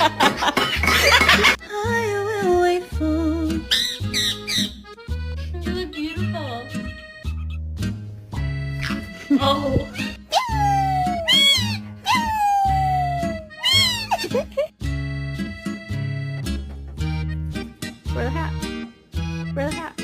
I will wait for. You look beautiful. Oh. Wear the hat. Wear the hat.